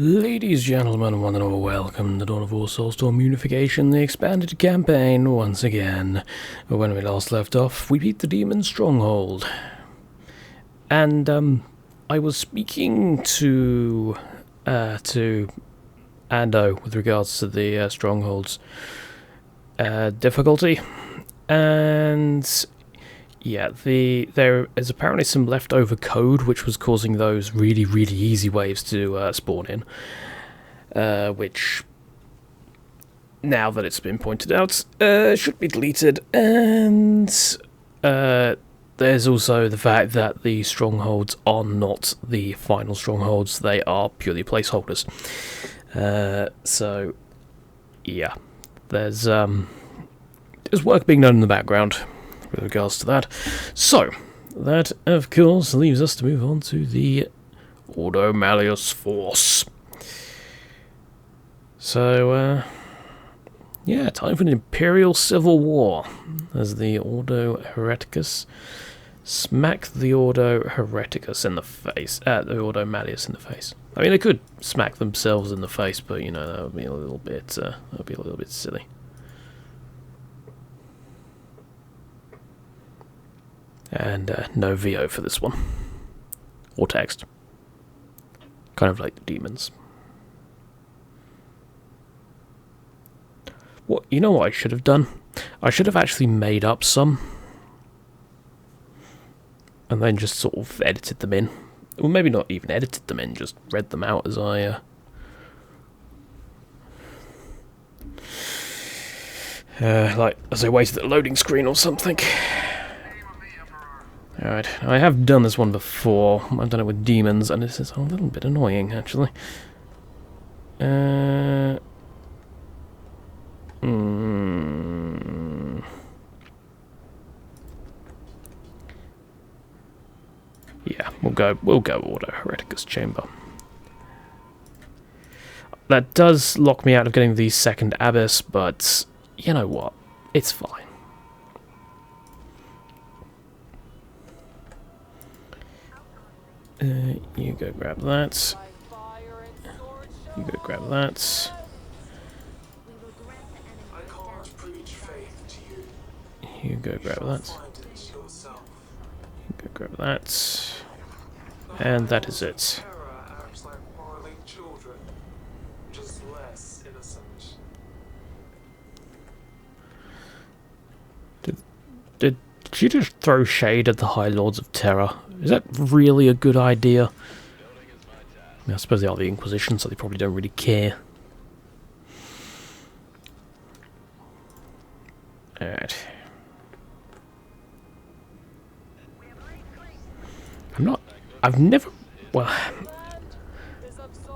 Ladies, gentlemen, one and all, welcome to Dawn of War Soulstorm Unification, the expanded campaign, once again. When we last left off, we beat the demon stronghold. And, I was speaking to Ando with regards to the stronghold's difficulty. And yeah, there is apparently some leftover code which was causing those really, really easy waves to spawn in, which, now that it's been pointed out, should be deleted. And there's also the fact that the strongholds are not the final strongholds; they are purely placeholders. So, yeah, there's work being done in the background with regards to that. So, that, of course, leaves us to move on to the Ordo Malleus Force. So, yeah, time for an Imperial Civil War, as the Ordo Hereticus smack the Ordo Hereticus in the face, the Ordo Malleus in the face. I mean, they could smack themselves in the face, but, you know, that would be a little bit silly. And no VO for this one. Or text. Kind of like the demons. What, you know what I should have done? I should have actually made up some. And then just sort of edited them in. Well, maybe not even edited them in, just read them out as I... like, as I waited at the loading screen or something. Alright, I have done this one before. I've done it with demons, and this is a little bit annoying, actually. Yeah, we'll go Ordo Hereticus Chamber. That does lock me out of getting the second Abyss, but you know what? It's fine. You go grab that. You go grab that. You go grab that. You go grab that. And that is it. Did you just throw shade at the High Lords of Terror? Is that really a good idea? I mean, I suppose they are the Inquisition, so they probably don't really care. Alright.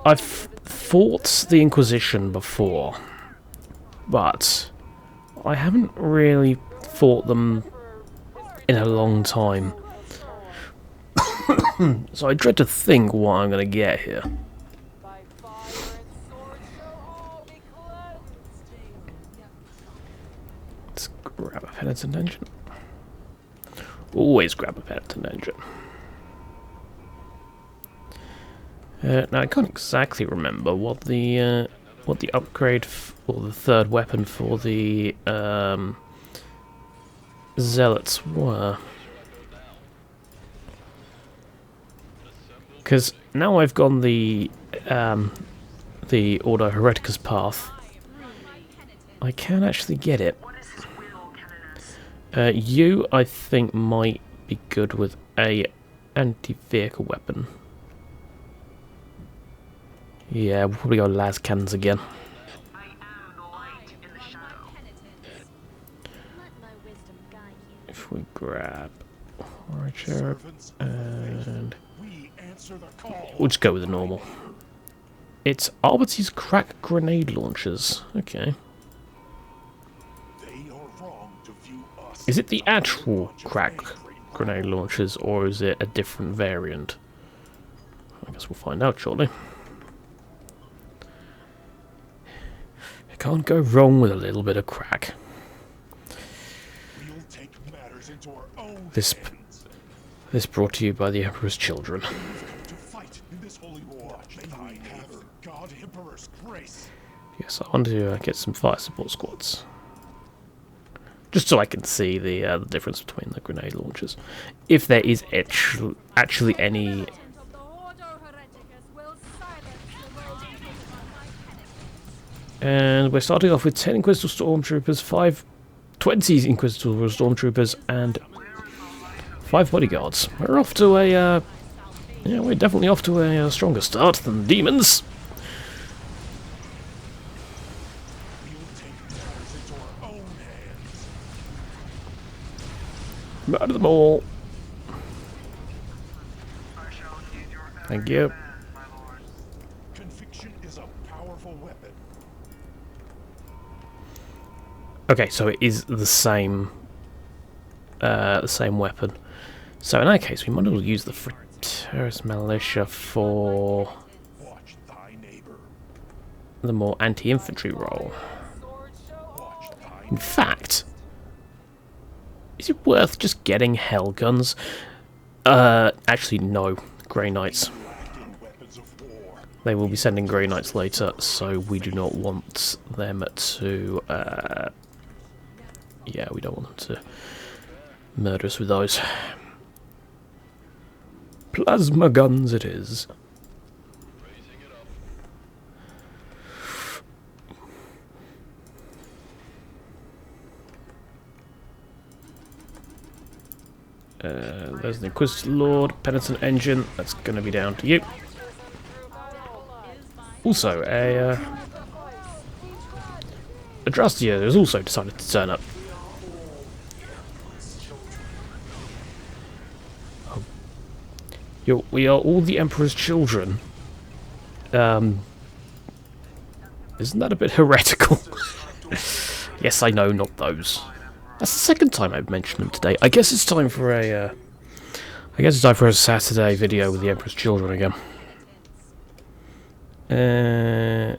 I've fought the Inquisition before, but I haven't really fought them in a long time. So I dread to think what I'm going to get here. Let's grab a penitent engine. Always grab a penitent engine. Now I can't exactly remember what the upgrade or the third weapon for the Zealots were. Because now I've gone the Ordo Hereticus path, I can actually get it. You, I think, might be good with a anti-vehicle weapon. Yeah, we'll probably go las cannons again. If we grab Archer and we'll just go with the normal. It's Arbity's crack grenade launchers. Okay. Is it the actual crack grenade launchers, or is it a different variant? I guess we'll find out shortly. You can't go wrong with a little bit of crack. This brought to you by the Emperor's children. To fight in this holy war. Yes, I want to get some fire support squads. Just so I can see the difference between the grenade launchers. If there is actually any... And we're starting off with 10 Inquisitorial Stormtroopers, 20 Inquisitorial Stormtroopers, and 5 bodyguards. We're off to a... yeah, we're definitely off to a stronger start than the demons. Murder them all. Thank you. Conviction is a powerful weapon. Okay, so it is the same weapon. So in that case, we might as well use the terrorist militia for the more anti-infantry role. In fact, is it worth just getting hell guns? Actually, no. Grey Knights. They will be sending Grey Knights later, so we do not want them to... yeah, we don't want them to murder us with those. Plasma guns it is. There's the Inquisitor Lord, Penitent Engine, that's going to be down to you. Also, a Drastia has also decided to turn up. Oh. We are all the Emperor's children. Isn't that a bit heretical? Yes, I know, not those. That's the second time I've mentioned them today. I guess it's time for a... I guess it's time for a Saturday video with the Emperor's children again. Yeah,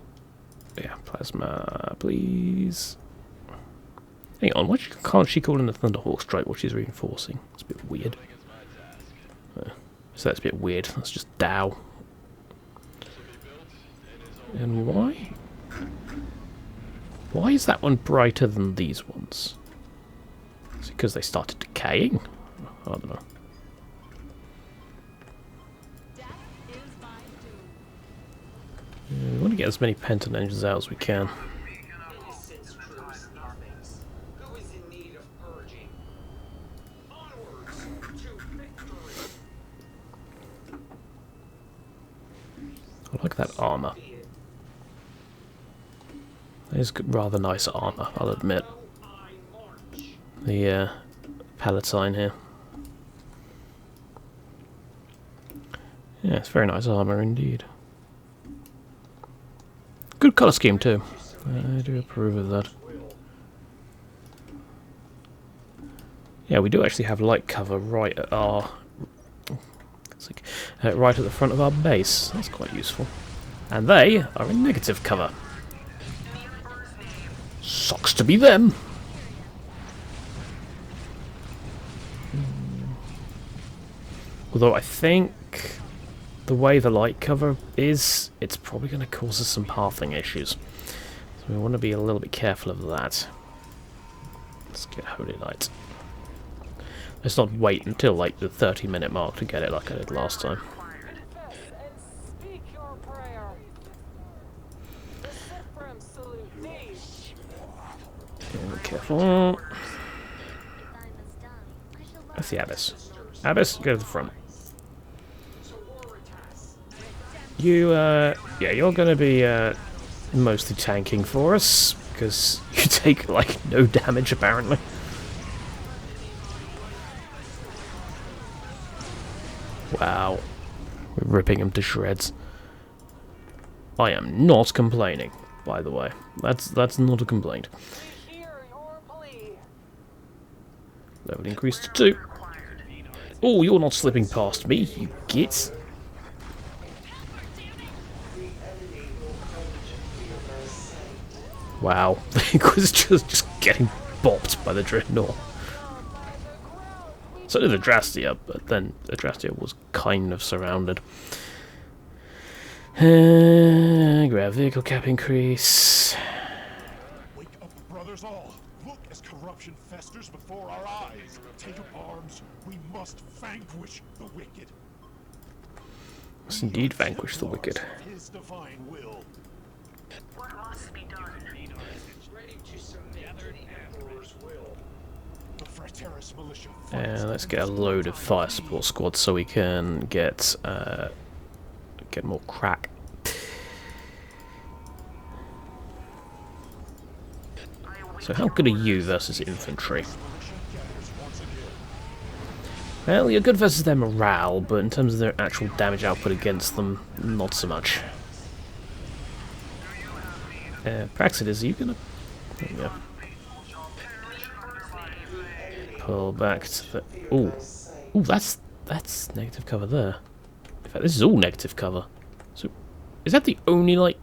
plasma, please. Hang on, why can't she call in the Thunderhawk strike while she's reinforcing? It's a bit weird. So that's a bit weird. That's just Dow. And why? Why is that one brighter than these ones? Is it because they started decaying? I don't know. We want to get as many Penitent engines out as we can. I like that armour. It is rather nice armour, I'll admit. The Palatine here. Yeah, it's very nice armour indeed. Good colour scheme too. I do approve of that. Yeah, we do actually have light cover right at our... It's like, right at the front of our base. That's quite useful. And they are in negative cover. Sucks to be them. Although I think the way the light cover is, it's probably going to cause us some pathing issues. So we want to be a little bit careful of that. Let's get Holy Light. Let's not wait until like the 30-minute mark to get it like I did last time. Be careful. That's the Abyss. Abyss, go to the front. You, yeah, you're going to be mostly tanking for us, because you take, like, no damage, apparently. Wow. We're ripping them to shreds. I am not complaining, by the way. That's not a complaint. Level increased to 2. Oh, you're not slipping past me, you git. Wow, the Inquisitor's just getting bopped by the Dreadnought. So did the Drastia, but then the Drastia was kind of surrounded. Grab vehicle cap increase. Wake up, brothers all. Look as corruption festers before our eyes. Take up arms. We must vanquish the wicked. Must indeed vanquish the wicked. His divine will. What must be done? Ready to submit to the Emperor's will. The Frateris militia. Let's get a load of fire support squads so we can get more crack. So how good are you versus infantry? Well, you're good versus their morale, but in terms of their actual damage output against them, not so much. Praxidus, are you gonna... There we go. Pull back to the... Ooh. Ooh, that's negative cover there. In fact, this is all negative cover. So, is that the only, like...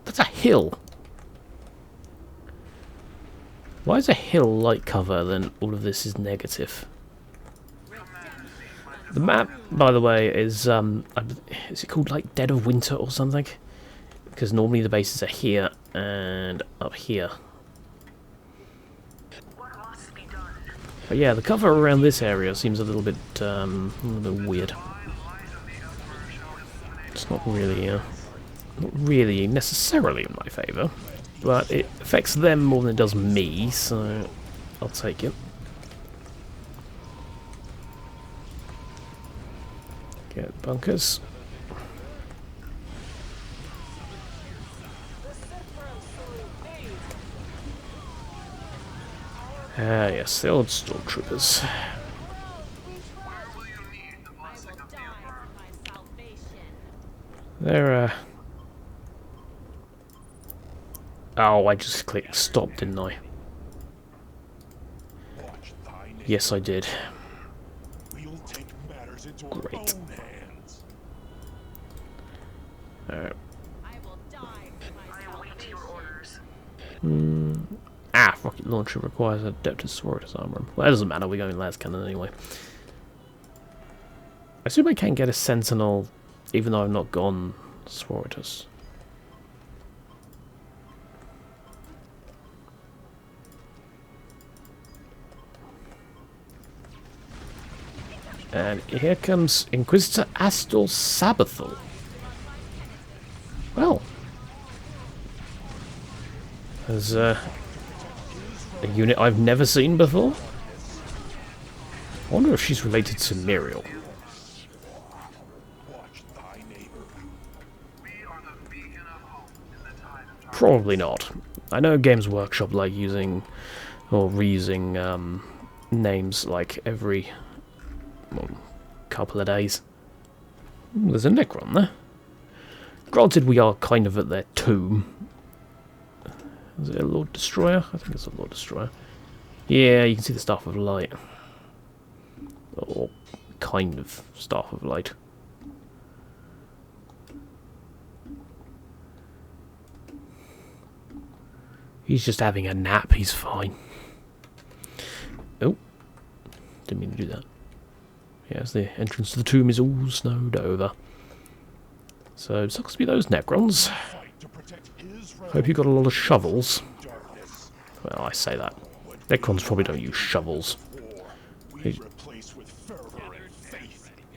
That's a hill. Why is a hill light cover, then all of this is negative? The map, by the way, is it called, like, Dead of Winter or something? Because normally the bases are here and up here. But yeah, the cover around this area seems a little bit weird. It's not really necessarily in my favour, but it affects them more than it does me, so I'll take it. Get bunkers. Ah, yes, the old stormtroopers. They're, Oh, I just clicked stop, didn't I? Yes, I did. Great. Alright. Rocket launcher requires adapted Sororitas armor. Well, that doesn't matter, we're going las cannon anyway. I assume I can get a Sentinel, even though I've not gone Sororitas. And here comes Inquisitor Astor Sabathal. Well, there's a unit I've never seen before. I wonder if she's related to Muriel. Probably not. I know Games Workshop like using or reusing names like every couple of days. Ooh, there's a Necron there. Granted, we are kind of at their tomb. Is it a Lord Destroyer? I think it's a Lord Destroyer. Yeah, you can see the Staff of Light. Or kind of Staff of Light. He's just having a nap, he's fine. Oh. Didn't mean to do that. Yes, the entrance to the tomb is all snowed over. So, it sucks to be those Necrons. Hope you got a lot of shovels. Well, I say that. Necrons probably don't use shovels. Yes,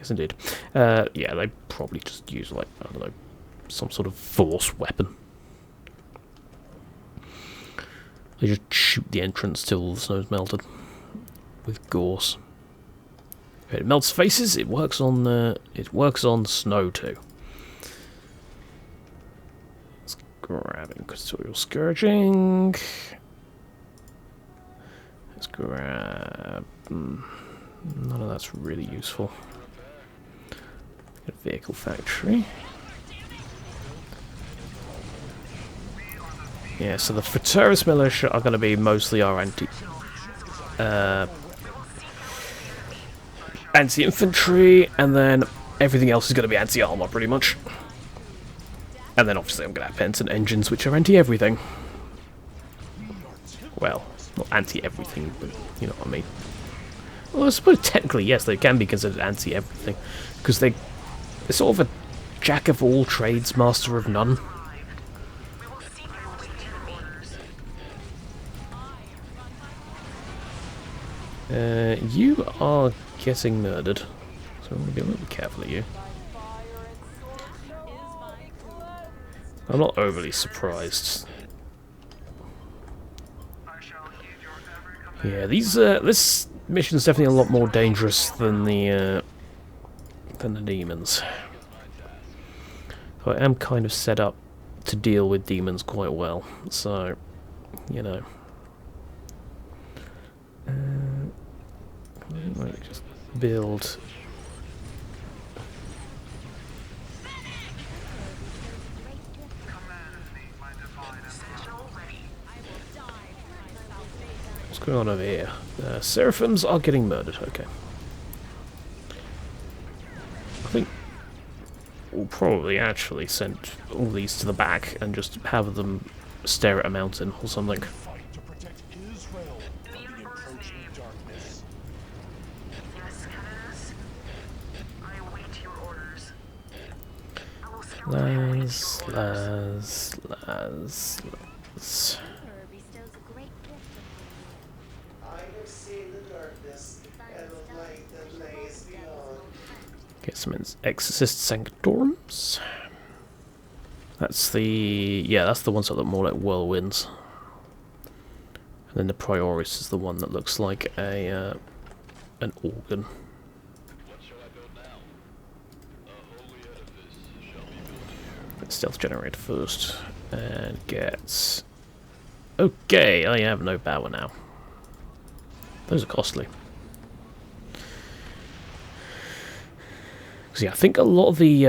indeed. Yeah, they probably just use, like, I don't know, some sort of force weapon. They just shoot the entrance till the snow's melted. With gorse. If it melts faces, it works on snow too. Let's grab Inquisitorial Scourging. Let's grab... none of that's really useful. Get a vehicle factory. Yeah, so the Frateris militia are going to be mostly our anti-infantry, and then everything else is going to be anti-armor, pretty much. And then obviously I'm going to have Pence and engines, which are anti-everything. Well, not anti-everything, but you know what I mean. Well, I suppose technically, yes, they can be considered anti-everything, because they're sort of a Jack of all trades, master of none. We will seek and wait your orders. You are getting murdered, so I'm going to be a little bit careful of you. I'm not overly surprised. I shall heed your every command. Yeah, this mission's definitely a lot more dangerous than the demons. So I am kind of set up to deal with demons quite well, so you know. Right, just build. What's going on over here? Seraphims are getting murdered. Okay. I think we'll probably actually send all these to the back and just have them stare at a mountain or something. Fight to protect Israel from the encroaching darkness. Yes, Caldaris. I await your orders. I will scale down Laz. bestows a great gift upon I have seen the darkness and the light that lays beyond. Get some Exorcist Sanctorums. That's the... yeah, that's the ones that look more like whirlwinds. And then the Prioris is the one that looks like a an organ. Let's stealth generator first. And get... okay, I have no power now. Those are costly. So yeah, I think a lot of the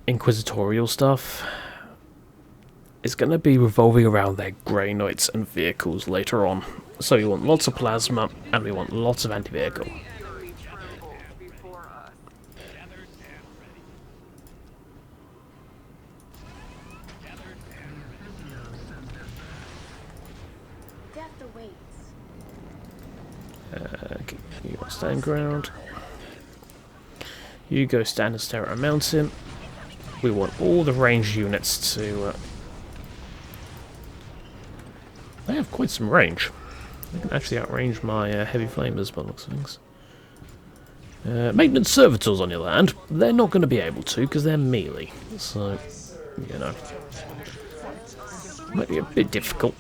Inquisitorial stuff is going to be revolving around their Grey Knights and vehicles later on. So we want lots of plasma, and we want lots of anti-vehicle. fury trembles before us. death awaits. Okay, you got stand ground. You go stand and stare at a mountain. We want all the ranged units to... they have quite some range. They can actually outrange my heavy flamers by the looks of things. Maintenance servitors, on the other hand, they're not going to be able to because they're melee. So, you know, might be a bit difficult.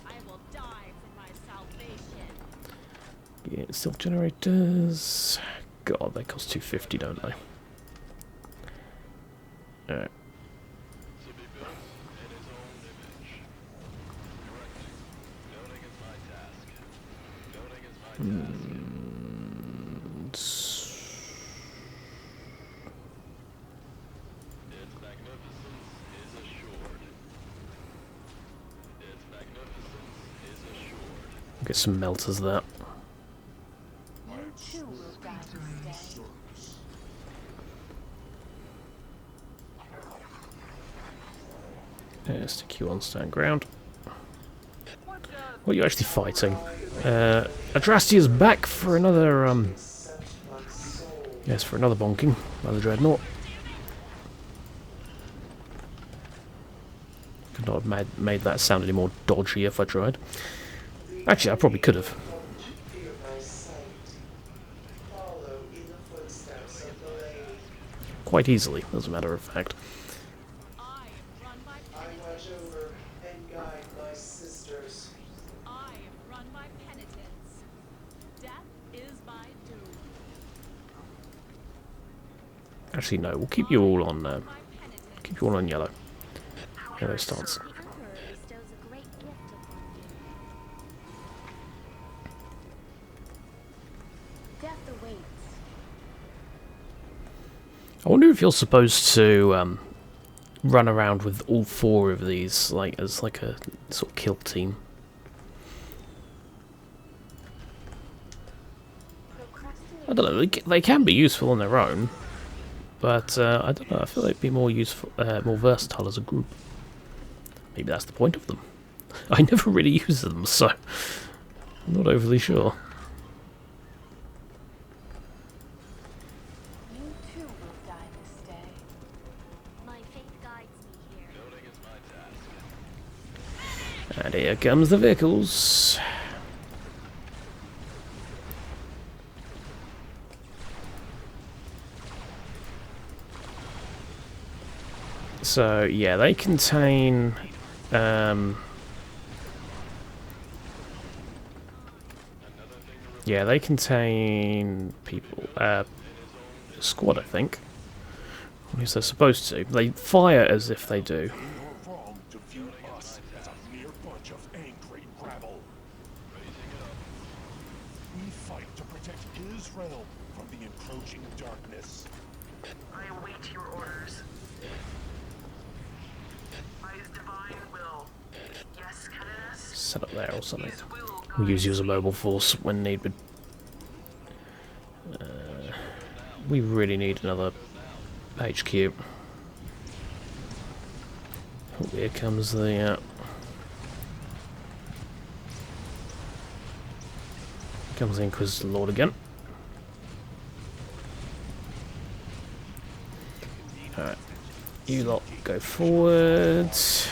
I will die for my salvation. Yeah, stealth generators. God, they cost 250, don't they? Alright. Get some melters there. You too will die to stay. Yeah, stick you on stand ground. What are you actually fighting? Adrasti is back for another, yes, for another bonking by the Dreadnought. Could not have made that sound any more dodgy if I tried. Actually, I probably could have. Fear my sight. Follow in the footsteps of the lady. Quite easily, as a matter of fact. I run my I watch over and guide my sisters. I run my penitence. Death is my doom. Actually, no, we'll keep you all on, My penitence. keep you all on yellow. Yellow starts. The Emperor bestows a great gift upon you. Death awaits. I wonder if you're supposed to run around with all four of these, like as like a sort of kill team. I don't know. They can be useful on their own, but I don't know. I feel they'd be more useful, more versatile as a group. Maybe that's the point of them. I never really use them, so I'm not overly sure. You too will die And here comes the vehicles. So yeah, they contain yeah, they contain people, squad, I think. At least they're supposed to. They fire as if they do. You're wrong to view us as a mere bunch of angry rabble. We fight to protect Israel from the encroaching darkness. I await your orders. By his divine will. Yes, Caldaris? Set up there or something. His will We'll use guides you as a mobile force when needed. We really need another HQ. Oh, here comes the Inquisitor Lord again. Alright. You lot go forwards.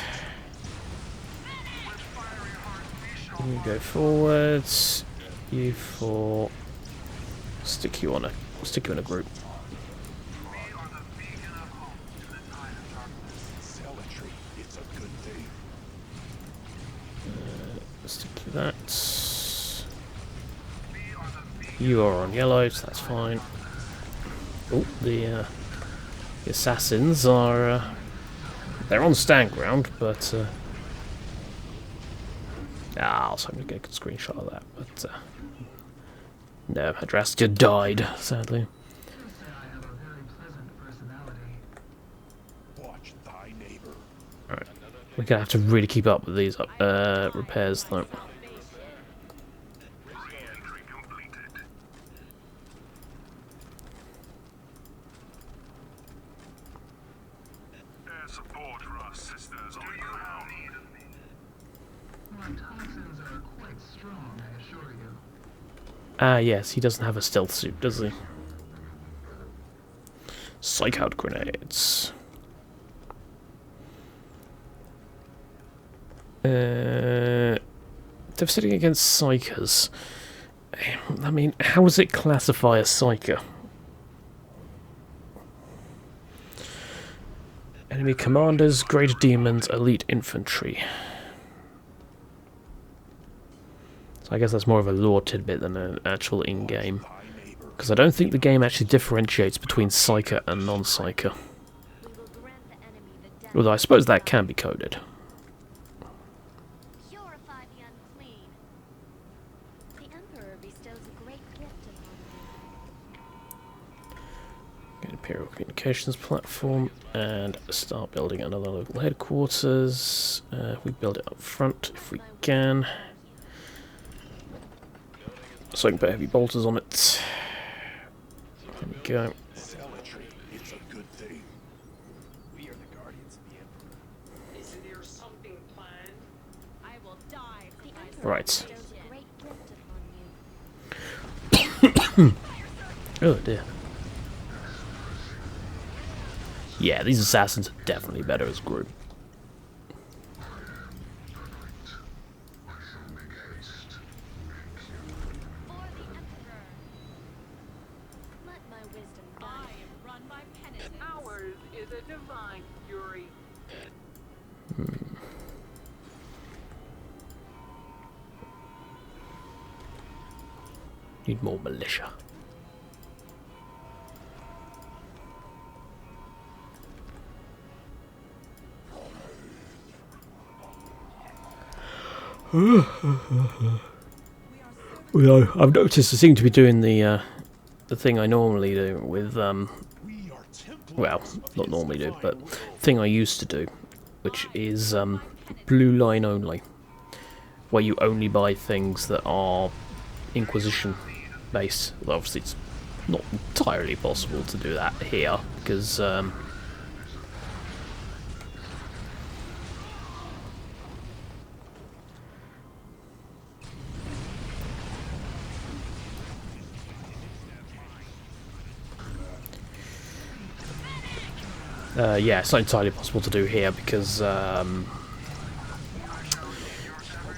You go forwards. You four stick you in a group. Zealotry, it's a good thing. Stick you that. You are on yellows, that's fine. Oh, the assassins are they're on stand ground, but I was hoping to get a good screenshot of that, but no, Adrastia died, sadly. Watch thy neighbor. Alright. We're gonna have to really keep up with these repairs though. Re-entry completed. There's support for our sisters on the ground. My toxins are quite strong, I assure you. Ah, yes, he doesn't have a stealth suit, does he? Psych out grenades. Devastating against psychers. I mean, how does it classify a psyker? Enemy commanders, greater demons, elite infantry. So I guess that's more of a lore tidbit than an actual in-game. Because I don't think the game actually differentiates between psyker and non-psyker. We will grant the enemy the death. Although I suppose that can be coded. Purify the unclean. The Emperor bestows a great gift upon you. Get Imperial Communications platform and start building another local headquarters. We build it up front if we can. So I can put heavy bolters on it. There we go. Zealotry, it's a good thing. We are the guardians of the Emperor. Is there something planned? I will die for Right. my bestows a great gift upon you. Oh dear. Yeah, these assassins are definitely better as a group. For the Emperor. Let my wisdom guide. I am run by penitence. Ours is a divine fury. Need more militia. Well, I've noticed I seem to be doing the thing I normally do with We are well, Templars of not his normally do, divine but will. thing I used to do, which is blue line only, where you only buy things that are Inquisition based. Well, obviously, it's not entirely possible to do that here because yeah, it's not entirely possible to do here because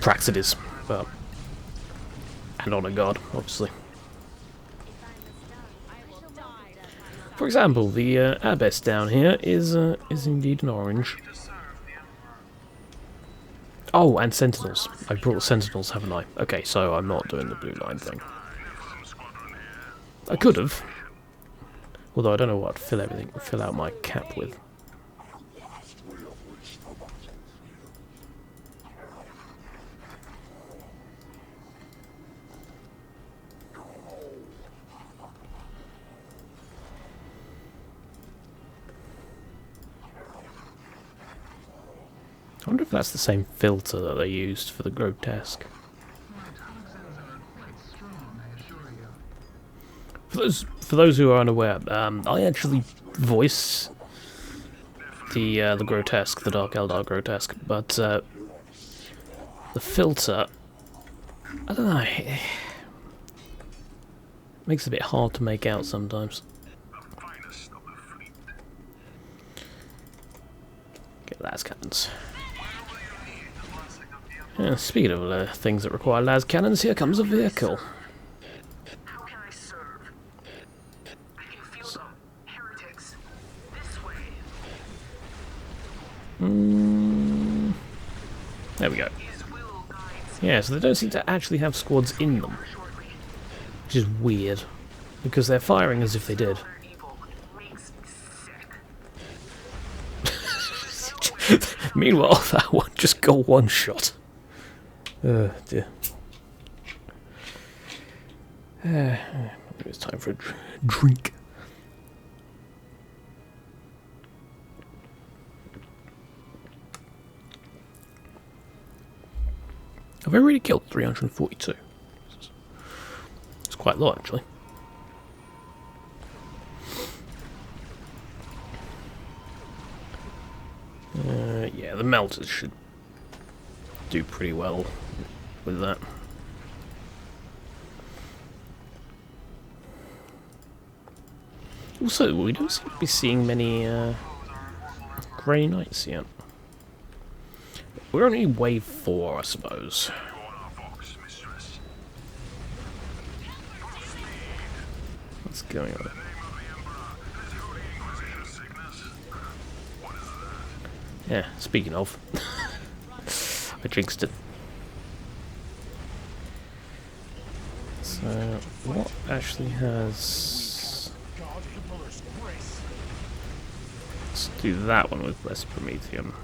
Praxides, but and on a god, obviously. For example, the abbess down here is indeed an orange. Oh, and sentinels. I brought the sentinels, haven't I? Okay, so I'm not doing the blue line thing. I could have, although I don't know what to fill out my cap with. I wonder if that's the same filter that they used for the grotesque. My toxins are quite strong, I assure you. For those who are unaware, I actually voice the grotesque, the Dark Eldar grotesque, but the filter, I don't know, it makes it a bit hard to make out sometimes. Get las cannons. Yeah, speaking of things that require las cannons, here comes a vehicle. How can I serve? I can feel them. Heretics. This way. There we go. His will guides Yeah, so they don't seem to actually have squads in them, shortly. which is weird, because they're firing as if they did. Their evil makes me sick. Meanwhile, that one just got one shot. Oh dear. It's time for a drink. Have I already killed 342? It's quite low, actually. Yeah, the melters should do pretty well with that. Also, we don't seem to be seeing many Grey Knights yet. We're only wave 4, I suppose. What's going on? Yeah, speaking of, I jinxed it. So, what actually has... God Emperor's grace. Let's do that one with less Prometheum.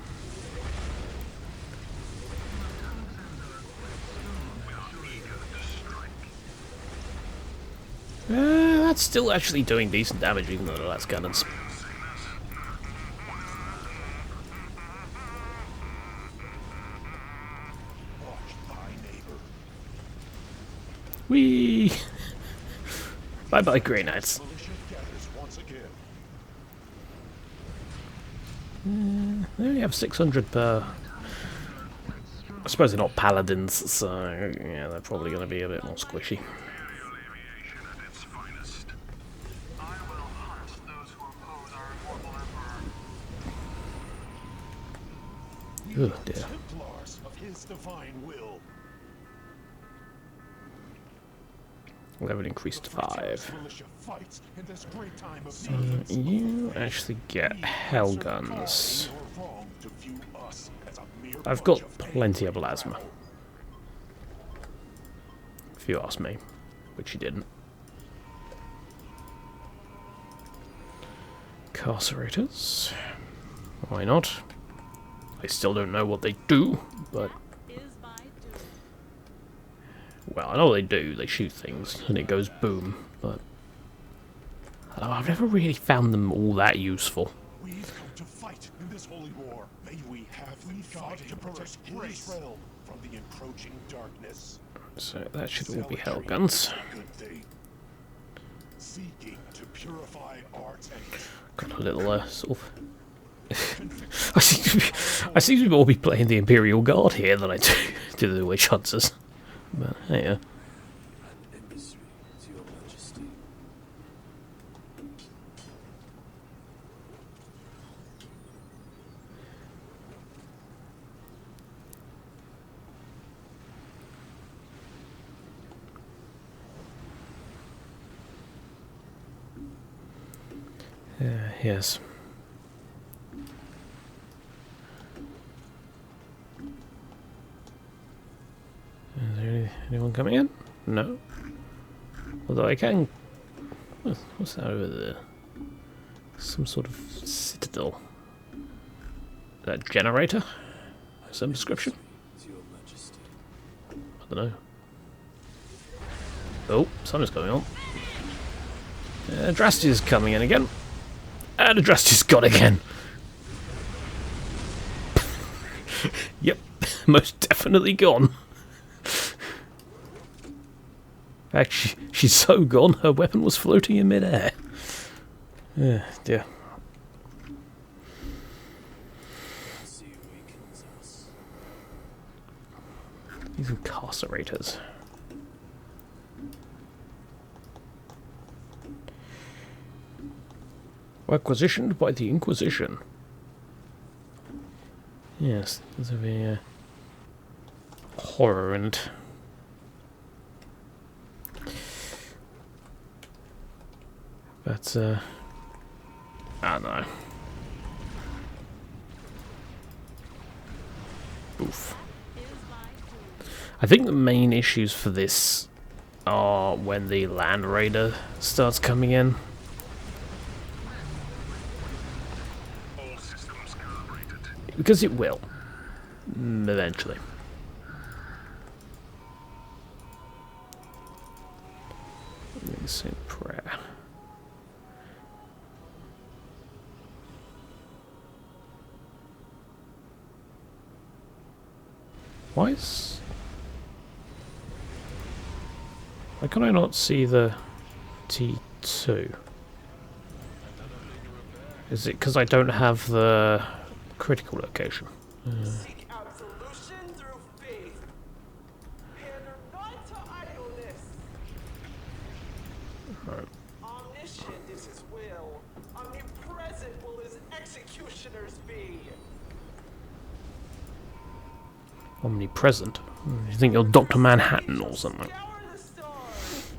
That's still actually doing decent damage, even though that's cannons. Watch thy neighbor. Whee! Bye bye, Grey Knights. Militia gathers once again. They only have 600 per... I suppose they're not paladins, so yeah, they're probably going to be a bit more squishy. Oh dear. Templars of his divine will. Level increased to 5. Militia fights in this great time of need. You actually get hell guns. You are wrong to view us as a mere I've bunch got of plenty of plasma. If you ask me, which you didn't. Carcerators. Why not? I still don't know what they do, but... Well, I know they do. They shoot things, and it goes boom, but... I don't know, I've never really found them all that useful. We've come to fight in this holy war. May we have the God to protect his realm from the encroaching darkness. So that should all be hell guns. Good thing. Seeking to purify our tanks. Got a little sort of... I seem to more be playing the Imperial Guard here than I do the Witch Hunters. But hey, Yes. Is there anyone coming in? No. Although I can... What's that over there? Some sort of citadel. That generator? Some description? I don't know. Oh, something's going on. Drasty's coming in again. And Drasty's gone again. Yep, most definitely gone. In fact, she's so gone, her weapon was floating in midair. Dear. These incarcerators. Acquisitioned by the Inquisition. Yes, there's a horror in it. But, I don't know. Oof. I think the main issues for this are when the Land Raider starts coming in. Because it will. Eventually. Let me say prayer. Why can I not see the T2? Is it because I don't have the critical location? Seek out solution through faith. Pander not to idleness. Right. Omniscient is his will. Omnipresent will his executioners be. Omnipresent? You think you're Dr. Manhattan or something? Scour the stars.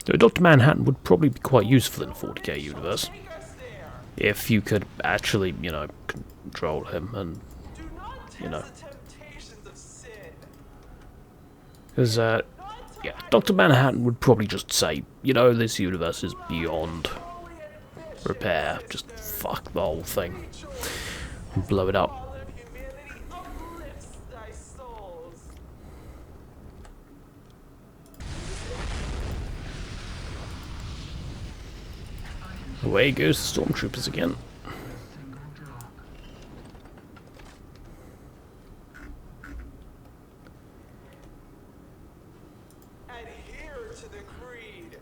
So Dr. Manhattan would probably be quite useful in the 40k universe. Take us there. If you could actually, you know, control him and, Do not test you know. the temptations of sin. Because, yeah, Dr. Manhattan would probably just say, you know, this universe is beyond Holy ambition. repair. Just fuck the whole thing. And blow it up. All of humanity uplifts thy souls. Away goes the stormtroopers again. Single drop. Adhere to the creed.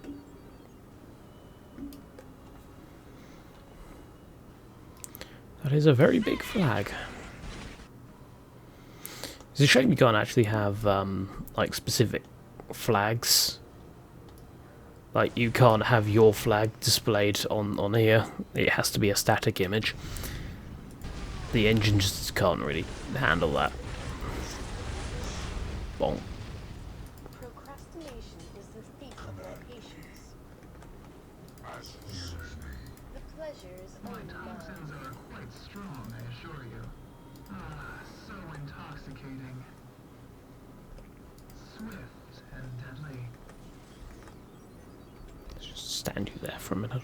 That is a very big flag. It's a shame you can't actually have, like, specific flags. Like, you can't have your flag displayed on here. It has to be a static image. The engine just can't really handle that. Bonk. Procrastination is the thief of all patience. The pleasure is My only mine. toxins are quite strong, I assure you. Ah, so intoxicating. Swift and deadly. Let's just stand you there for a minute.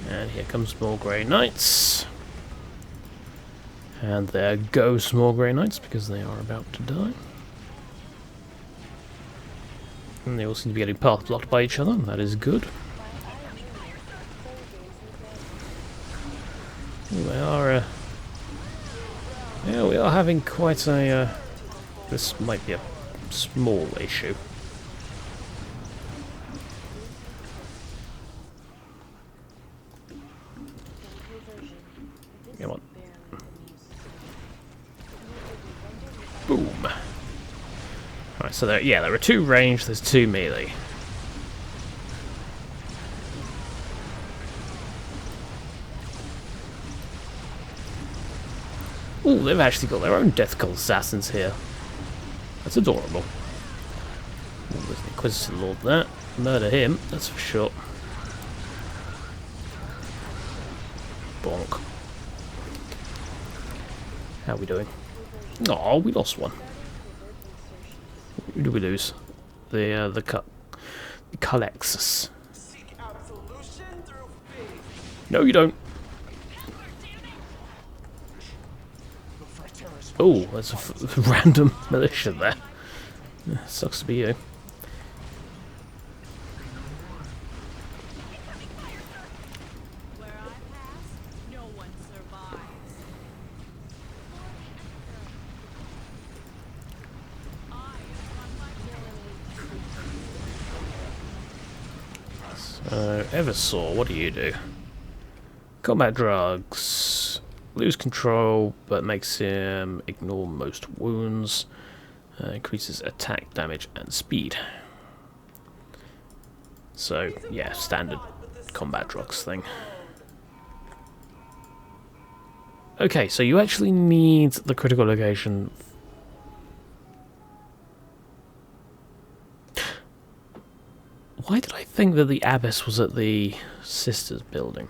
And here comes more Grey Knights. And there go some more Grey Knights because they are about to die. And they all seem to be getting path blocked by each other. That is good. We are, yeah, we are having quite a. This might be a small issue. Come on. Boom. Alright, so there are two range, there's two melee. Ooh, they've actually got their own Death Cult assassins here. That's adorable. There's an Inquisitor Lord there. Murder him, that's for sure. Bonk. How are we doing? Oh, we lost one. Who did we lose? The Calexus. No, you don't. Oh, there's a random militia there. Sucks to be you. Where I pass, no one survives. I run my Eversaw, what do? Combat drugs. Lose control, but makes him ignore most wounds. Increases attack damage and speed. So, yeah, standard combat drugs thing. Okay, so you actually need the critical location. Why did I think that the Abyss was at the Sisters building?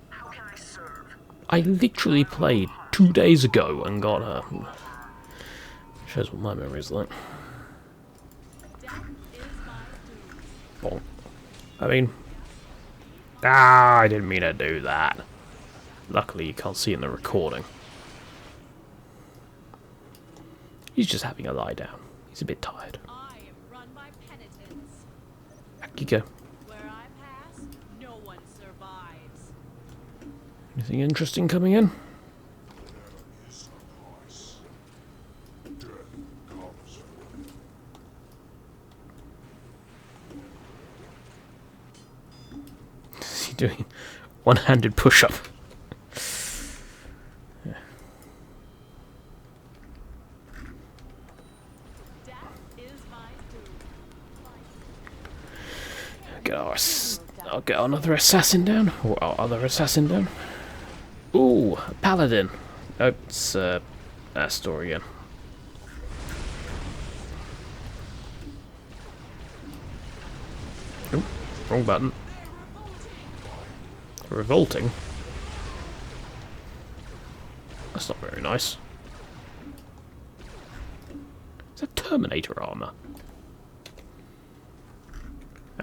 How can I serve? I literally played 2 days ago and got her. Shows what my memory's like. Bonk. I mean... I didn't mean to do that. Luckily you can't see it in the recording. He's just having a lie down. He's a bit tired. I am run by penitence. Back you go. Where I pass, no one survives. Anything interesting coming in? Is a price. Death comes. Is he doing one-handed push-up? Death is my doom. I'll get another assassin down. Or our other assassin down. Ooh, a paladin. Oh, it's Astor again. Oh, wrong button. Revolting? That's not very nice. Is that Terminator armor?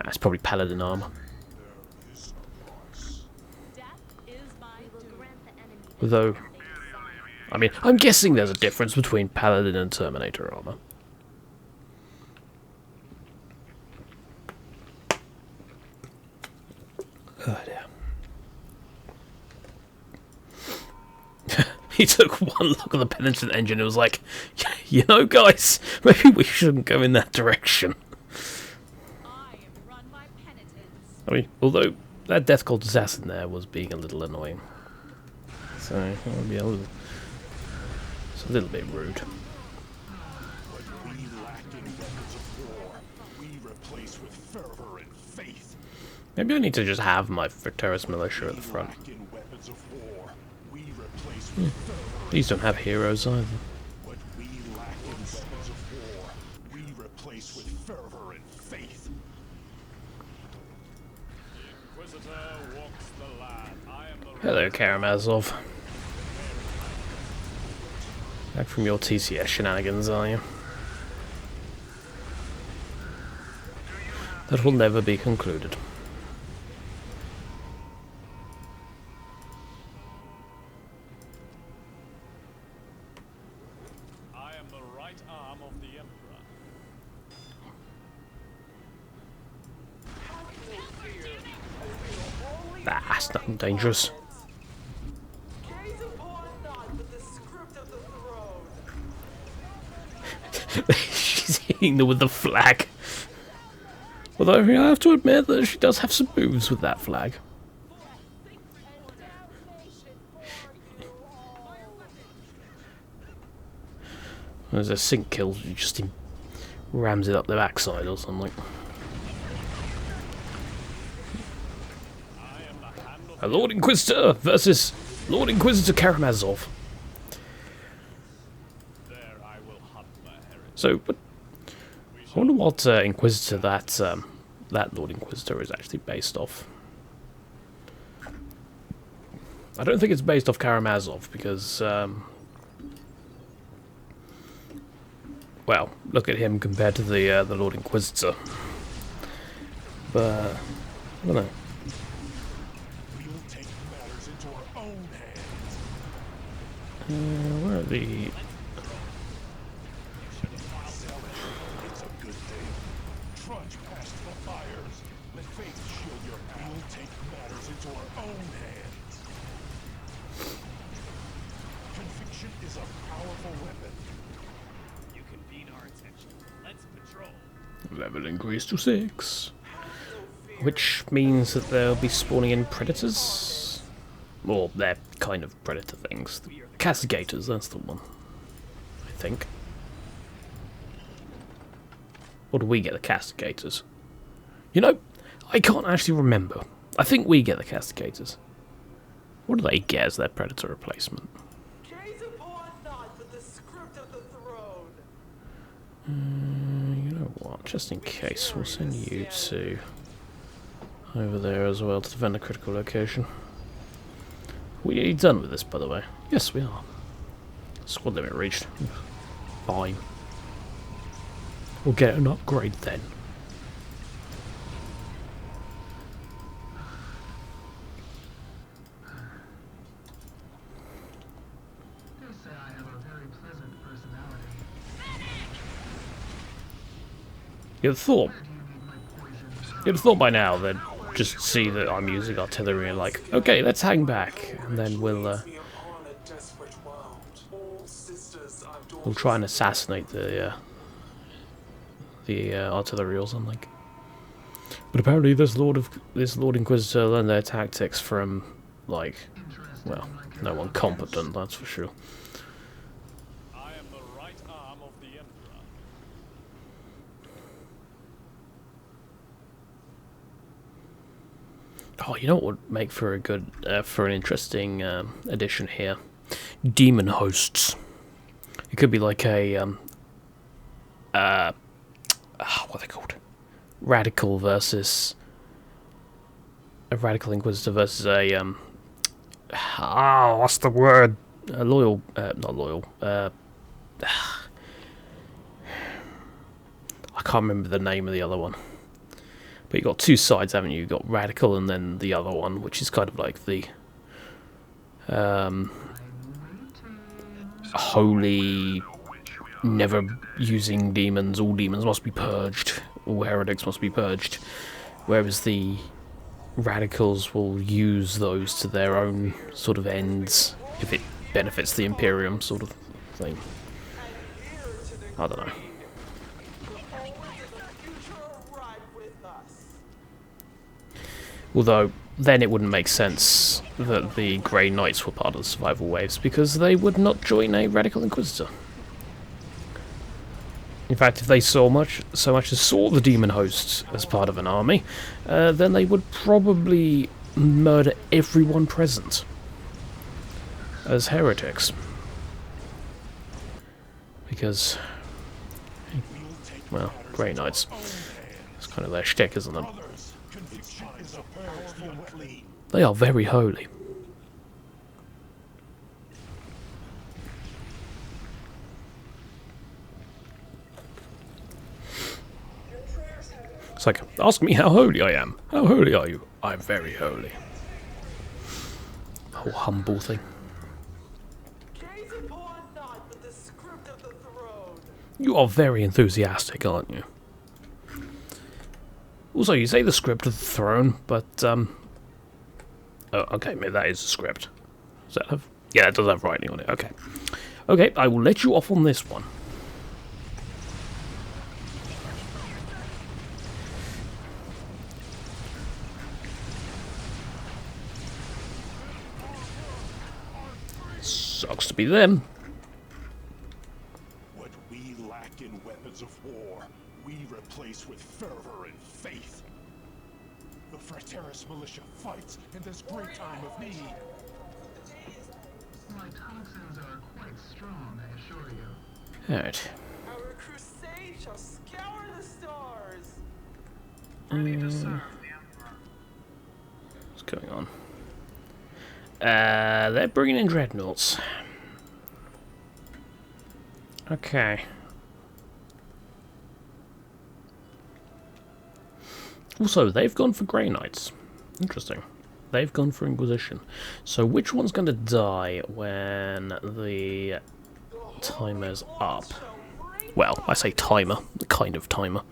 It's probably Paladin armor. Death is my doom. Though, I mean, I'm guessing there's a difference between Paladin and Terminator armor. Oh dear. He took one look at the penitent engine and was like, you know guys, maybe we shouldn't go in that direction. I am run by penitence. I mean, although that Death Cult assassin there was being a little annoying. So, that would be it's a little bit rude. What we lack in weapons of war, we replace with fervor and faith. Maybe I need to just have my Frateris militia at the front. Lack in weapons of war, we replace with fervor. These don't have heroes either. What we lack in weapons of war, we replace with fervor and faith. Inquisitor walks the land. I am the Hello, Karamazov. Back from your TCS shenanigans, are you? That will never be concluded. I am the right arm of the Emperor. It's nothing dangerous. Gaze upon not with the script of the throne. She's hitting them with the flag. Although I have to admit that she does have some moves with that flag. There's a sync kill, you just rams it up the backside or something. A Lord Inquisitor versus Lord Inquisitor Karamazov. There I will hunt my heritage. So, but I wonder what Inquisitor that Lord Inquisitor is actually based off. I don't think it's based off Karamazov because, well, look at him compared to the Lord Inquisitor. But I don't know. We'll take matters into our own hands. Where are the? It's a good thing. Trudge past the fires. Let faith shield your path. We'll take matters into our own hands. Conviction is a powerful weapon. You convene our attention. Let's patrol. Level increased to 6. Which means that they'll be spawning in predators? Or they're kind of predator things. The castigators, that's the one. I think. Or do we get the castigators? You know, I can't actually remember. I think we get the castigators. What do they get as their predator replacement? Gaze upon not but the script of the throne. You know what? Just in case, we'll send you to over there as well to defend the critical location. We done with this, by the way? Yes, we are. Squad limit reached. Fine. We'll get an upgrade then. They say I have a very pleasant personality. You'd have thought. Where do you need my poison? You'd have thought by now they'd just see that I'm using artillery and like, okay, let's hang back, and then we'll try and assassinate the artillery or something. But apparently this Lord Inquisitor learned their tactics from, like, well, no one competent, that's for sure. I am the right arm of the Emperor. Oh, you know what would make for a good, for an interesting addition here? Demon hosts. It could be like a, what are they called? Radical versus a Radical Inquisitor versus a, what's the word? Loyal, not loyal, I can't remember the name of the other one. But you've got two sides, haven't you? You've got Radical and then the other one, which is kind of like the holy, never using demons, all demons must be purged, all heretics must be purged. Whereas the Radicals will use those to their own sort of ends, if it benefits the Imperium sort of thing. I don't know. Although, then it wouldn't make sense that the Grey Knights were part of the survival waves, because they would not join a Radical Inquisitor. In fact, if they so much as saw the demon hosts as part of an army, then they would probably murder everyone present as heretics. Because, well, Grey Knights, it's kind of their shtick, isn't it? They are very holy. It's like, ask me how holy I am. How holy are you? I'm very holy. Oh, humble thing. Gaze upon not but the script of the throne. You are very enthusiastic, aren't you? Also, you say the script of the throne, but, oh, okay, maybe that is the script. Does that have... Yeah, it does have writing on it, okay. Okay, I will let you off on this one. Sucks to be them. What we lack in weapons of war, we replace with fervor and faith. The Frateris militia fights in this great time of need. My toxins are quite strong, I assure you. Alright. How Our crusade shall scour the stars. What's going on? They're bringing in dreadnoughts. Okay. Also, they've gone for Grey Knights. Interesting. They've gone for Inquisition. So which one's going to die when the timer's up? Well, I say timer. Kind of timer.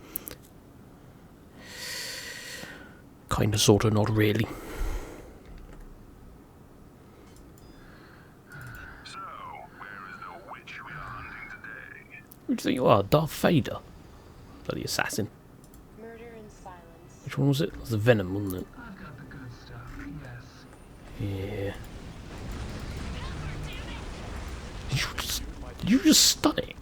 Kinda, sorta, not really. So, where is the witch we are hunting today? Who do you think you are? Darth Vader? Bloody assassin. Murder in silence. Which one was it? It was the Venom, wasn't it? I've got the good stuff, yes. Yeah. Did you just stun it?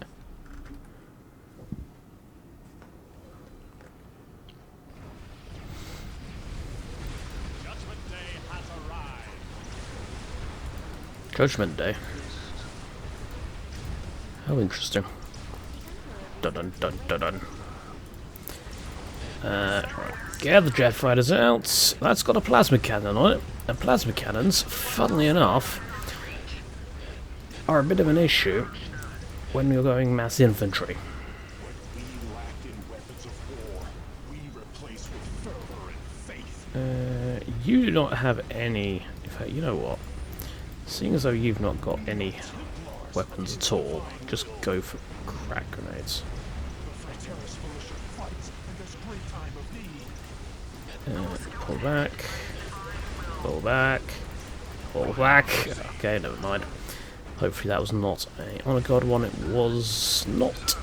Judgment Day has arrived. Judgment Day. How interesting. Dun dun dun dun dun. Right. Get the jet fighters out. That's got a plasma cannon on it. And plasma cannons, funnily enough, are a bit of an issue when you're going mass infantry. We lack in weapons of war. We replace with fervor and faith. You do not have any... In fact, you know what? Seeing as though you've not got any weapons at all, just go for crack grenades. The Fraterus militia fights in this great time of need. Pull back. Pull back. Pull back. Okay, never mind. Hopefully that was not a honor guard one. It was not.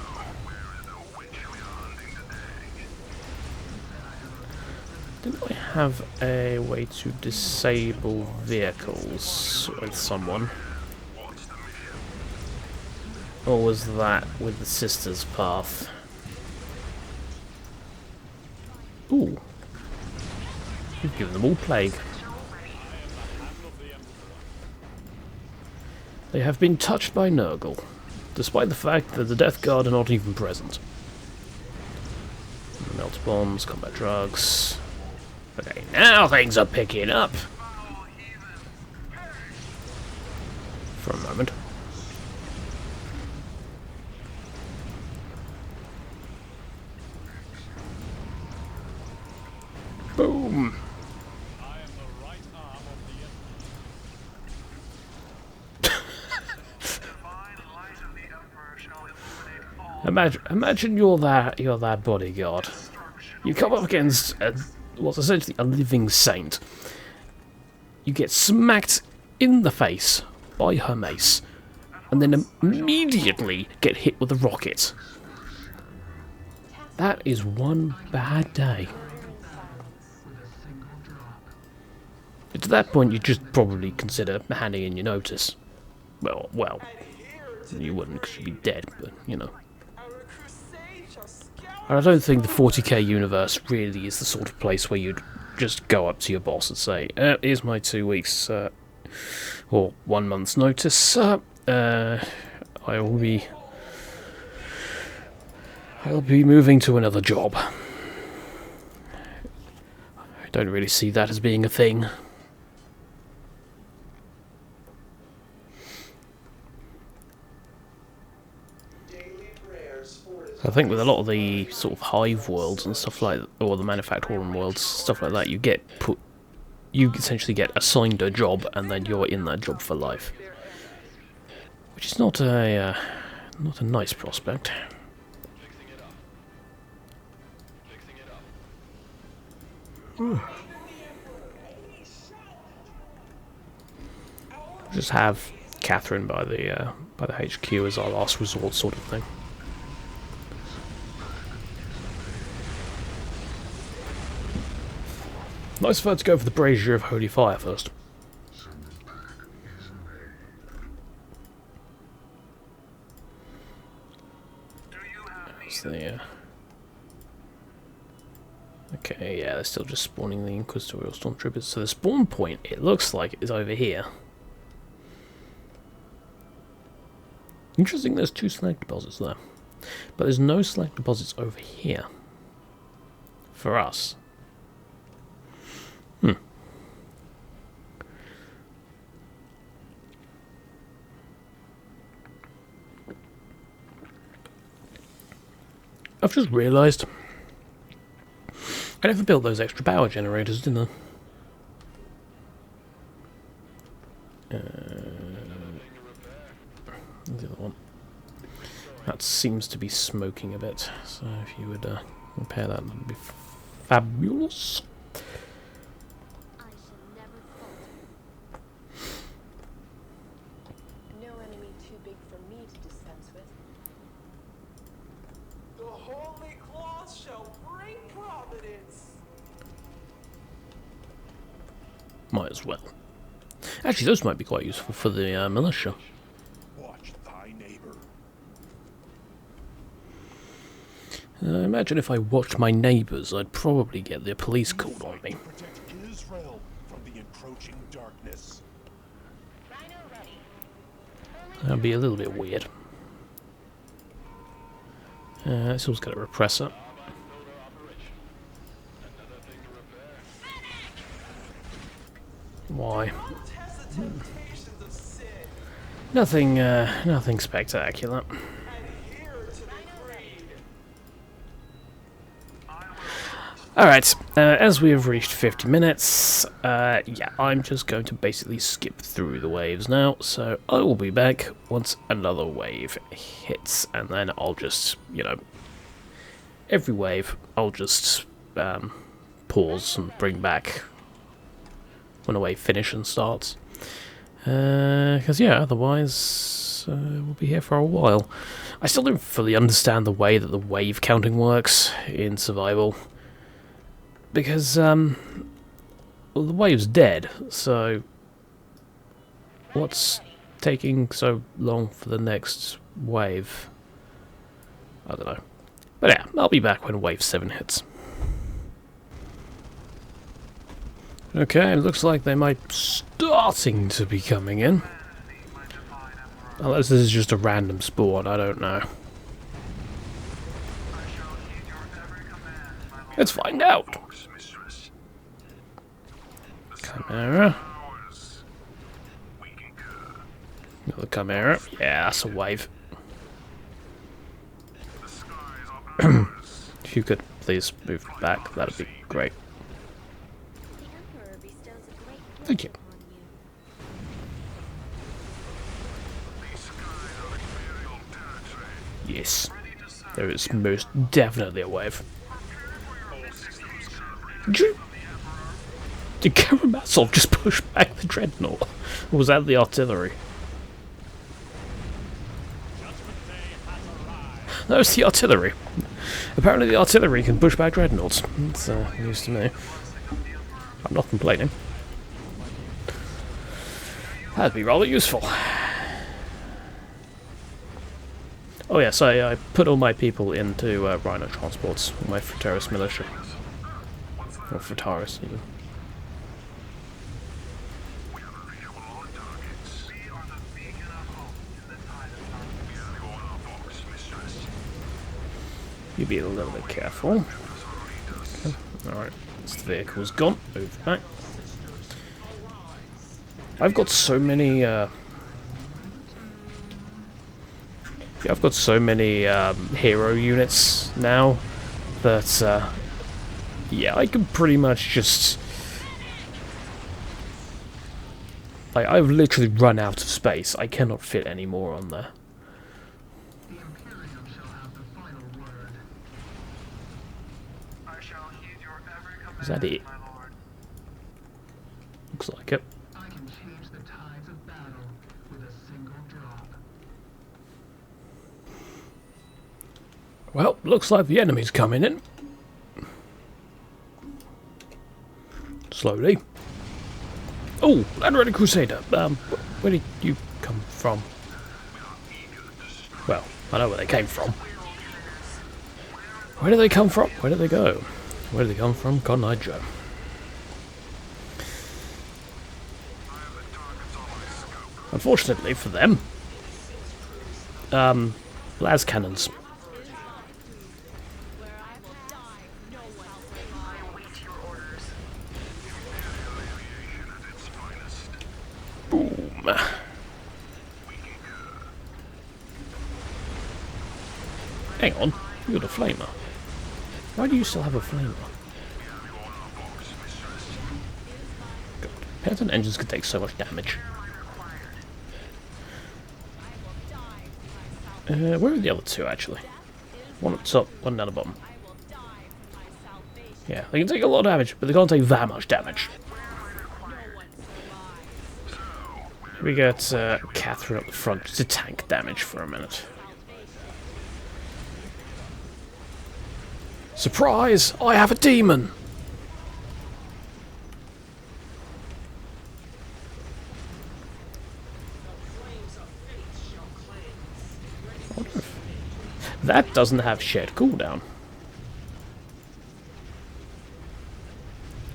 Didn't I have a way to disable vehicles with someone? Or was that with the Sisters path? Ooh. You've given them all plague. They have been touched by Nurgle, despite the fact that the Death Guard are not even present. Melt bombs, combat drugs. Okay, now things are picking up. For a moment. Boom! I am the right arm of the Imagine you're that bodyguard. You come up against what's essentially a living saint. You get smacked in the face by her mace, and then immediately get hit with a rocket. That is one bad day. To that point, you just probably consider handing in your notice. Well, you wouldn't because you'd be dead, but you know. Our crusade shall scour. And I don't think the 40k universe really is the sort of place where you'd just go up to your boss and say, here's my 2 weeks, or 1 month's notice, I'll be moving to another job. I don't really see that as being a thing. I think with a lot of the sort of hive worlds and stuff like, or the manufacturing worlds, stuff like that, you essentially get assigned a job and then you're in that job for life, which is not a nice prospect. Just have Catherine by the HQ as our last resort, sort of thing. Nice of her to go for the brazier of holy fire first. That's the, okay, yeah, they're still just spawning the Inquisitorial Stormtroopers. So the spawn point, it looks like, is over here. Interesting, there's 2 snake deposits there. But there's no select deposits over here. For us. I've just realised I never built those extra power generators, didn't I? The other one. That seems to be smoking a bit, so if you would repair that, that would be fabulous. I shall never falter. No enemy too big for me to dispense with. The holy cloth shall bring providence. Might as well. Actually, those might be quite useful for the militia. Watch thy neighbor. Imagine if I watched my neighbours, I'd probably get the police called on me. Protect Israel from the encroaching darkness. Rhino ready. That'd be a little bit weird. This all's got a repressor. Why? Test the temptations of sin. Nothing spectacular. Adhere to the creed. Alright, as we have reached 50 minutes, yeah, I'm just going to basically skip through the waves now, so I will be back once another wave hits, and then I'll just, every wave, I'll just pause and bring back when a wave finishes starts. Because, yeah, otherwise, we'll be here for a while. I still don't fully understand the way that the wave counting works in survival. Because, well, the wave's dead, so what's taking so long for the next wave? I don't know. But yeah, I'll be back when wave 7 hits. Okay, it looks like they might be starting to be coming in. Unless this is just a random spawn, I don't know. Let's find out. Chimera. Another Chimera. Yeah, that's a wave. If you could please move back, that'd be great. The Emperor bestows a great Thank you. upon you. Yes. There is most definitely a wave. Did Karamazov just push back the dreadnought? Or was that the artillery? That was the artillery. Apparently the artillery can push back dreadnoughts. That's news to me. I'm not complaining. That'd be rather useful. Oh yes, I put all my people into Rhino transports, my Frateris militia. Or Frataris, even. You be a little bit careful. Okay. Alright, this vehicle's gone. Move back. I've got so many, yeah, I've got so many hero units now that, yeah, I can pretty much just... Like, I've literally run out of space. I cannot fit any more on there. The Imperium shall have the final word. I shall heed your every command, Is that it? my lord. Looks like it. I can change the tides of battle with a single drop. Well, looks like the enemy's coming in. Slowly. Oh, Landready Crusader. Where did you come from? Well, I know where they came from. Where did they come from? Where did they go? Where did they come from? God, I Joe. Unfortunately for them, las cannons. Hang on, you got a flamer. Why do you still have a flamer? God, Penitent engines can take so much damage. Where are the other two, actually? One up top, one down the bottom. Yeah, they can take a lot of damage, but they can't take that much damage. We got Catherine up the front to tank damage for a minute. Surprise! I have a demon! That doesn't have shared cooldown.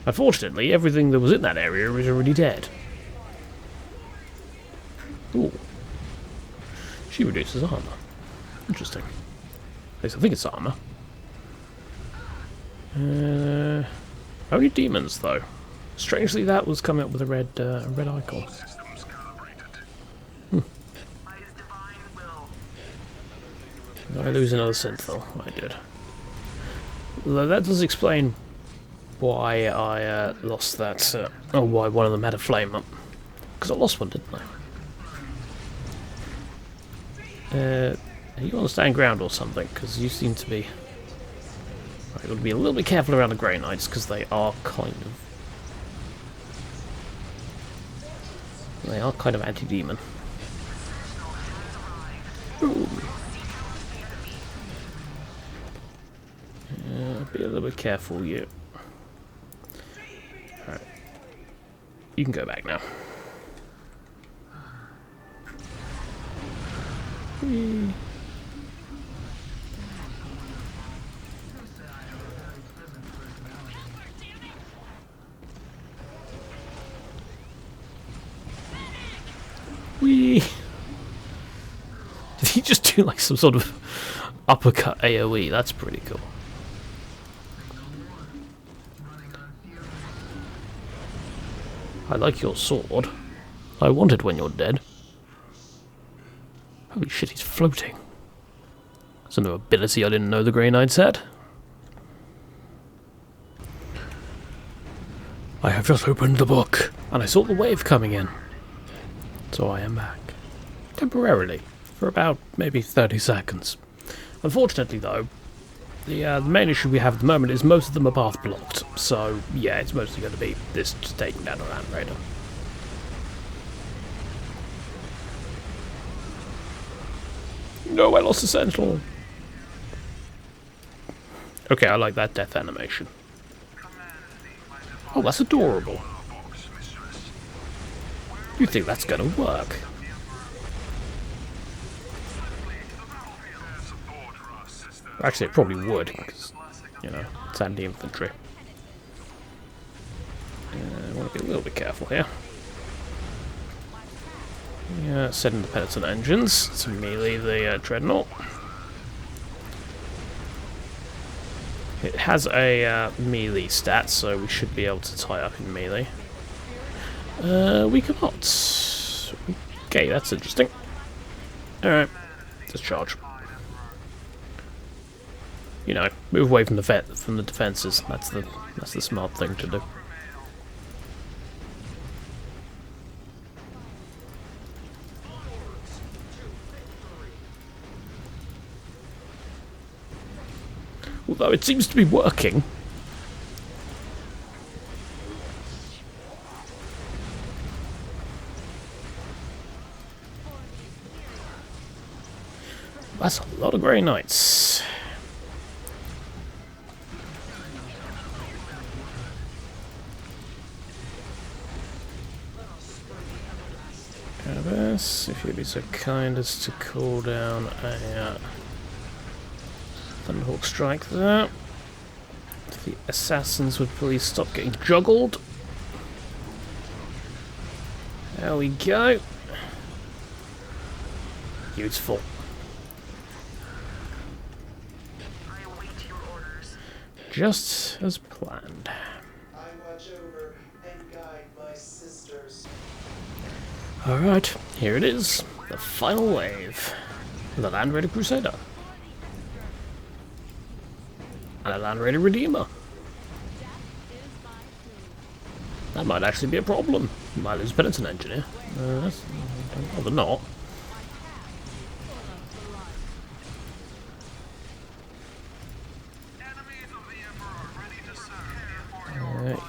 Unfortunately, everything that was in that area is already dead. Ooh. She reduces armor. Interesting. At least I think it's armor. Only demons, though. Strangely, that was coming up with a red icon. Did I lose another synthol? I did. Though that does explain why I lost that. Oh, why one of them had a flame up. Because I lost one, didn't I? Are you on the stand ground or something? Because you seem to be. Right, you've got to be a little bit careful around the Grey Knights because they are kind of. They are kind of anti-demon. Be a little bit careful, you. Alright. You can go back now. Whee. Whee. Did he just do like some sort of uppercut AoE? That's pretty cool. I like your sword. I want it when you're dead. Holy shit, he's floating. That's a new ability I didn't know the Grey Knights had. I have just opened the book, and I saw the wave coming in. So I am back. Temporarily. For about maybe 30 seconds. Unfortunately, though, the main issue we have at the moment is most of them are path blocked, so yeah, it's mostly going to be this just taking down a Land Raider. No, I lost a Sentinel! Okay, I like that death animation. Oh, that's adorable. You think that's going to work? Actually, it probably would, because, you know, it's anti-infantry. I want to be a little bit careful here. Yeah, setting the Penitent engines to melee the Dreadnought. It has a melee stat, so we should be able to tie up in melee. We cannot. Okay, that's interesting. Alright, discharge. You know, move away from the defenses. That's the smart thing to do. Although it seems to be working. That's a lot of Grey Knights. Caldaris, if you'd be so kind as to call down a Thunderhawk strike there. If the assassins would please stop getting juggled. There we go. Beautiful. I await your orders. Just as planned. I watch over and guide my sisters. Alright, here it is. The final wave. The Land Raider Crusader. And a Land Raider Redeemer. That might actually be a problem. You might lose Penitent Engineer. I'd rather not.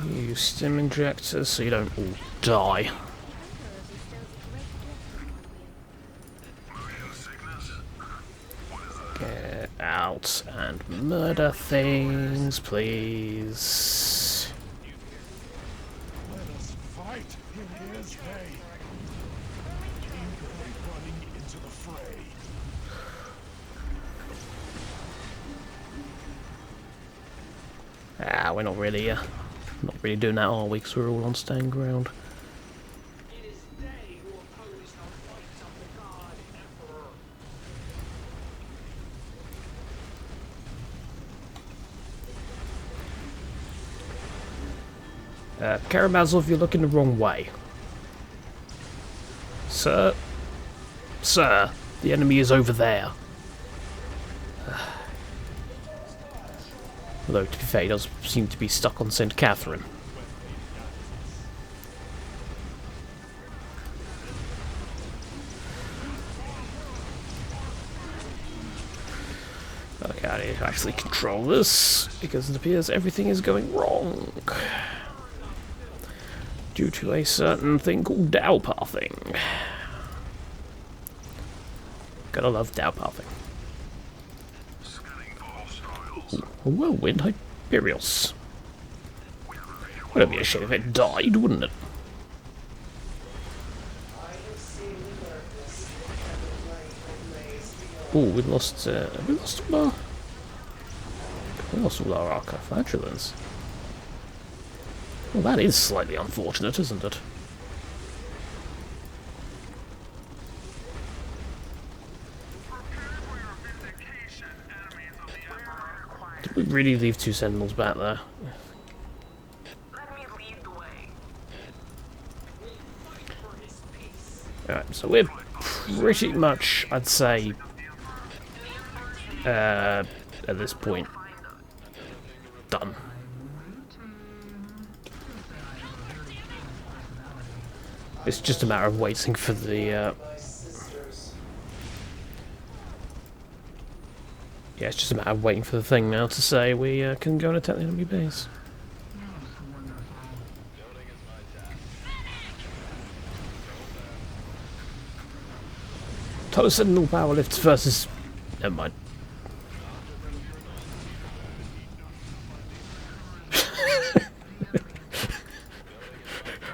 Use stim injectors so you don't all die. Get out and murder things, please. Let us fight in his name. Eagerly running into the fray. We're not really doing that, are we? Because we're all on staying ground. It is they who oppose the fights of the God Emperor. Karamazov, you're looking the wrong way. Sir? Sir, the enemy is over there. Although, to be fair, he does seem to be stuck on St. Catherine. Okay, I need to actually control this, because it appears everything is going wrong. Due to a certain thing called Dow pathing. Gotta love Dow pathing. A whirlwind Hyperios. Would it be a shame if it died, wouldn't it? Oh, we lost all our archive flatulence. Well, that is slightly unfortunate, isn't it? Did we really leave 2 sentinels back there? Let me lead the way. Fight for his peace. Alright, so we're pretty much, I'd say, at this point, done. It's just a matter of waiting for the, yeah, it's just a matter of waiting for the thing now to say we can go and attack the enemy base. Total Sentinel power lifts versus... Never mind.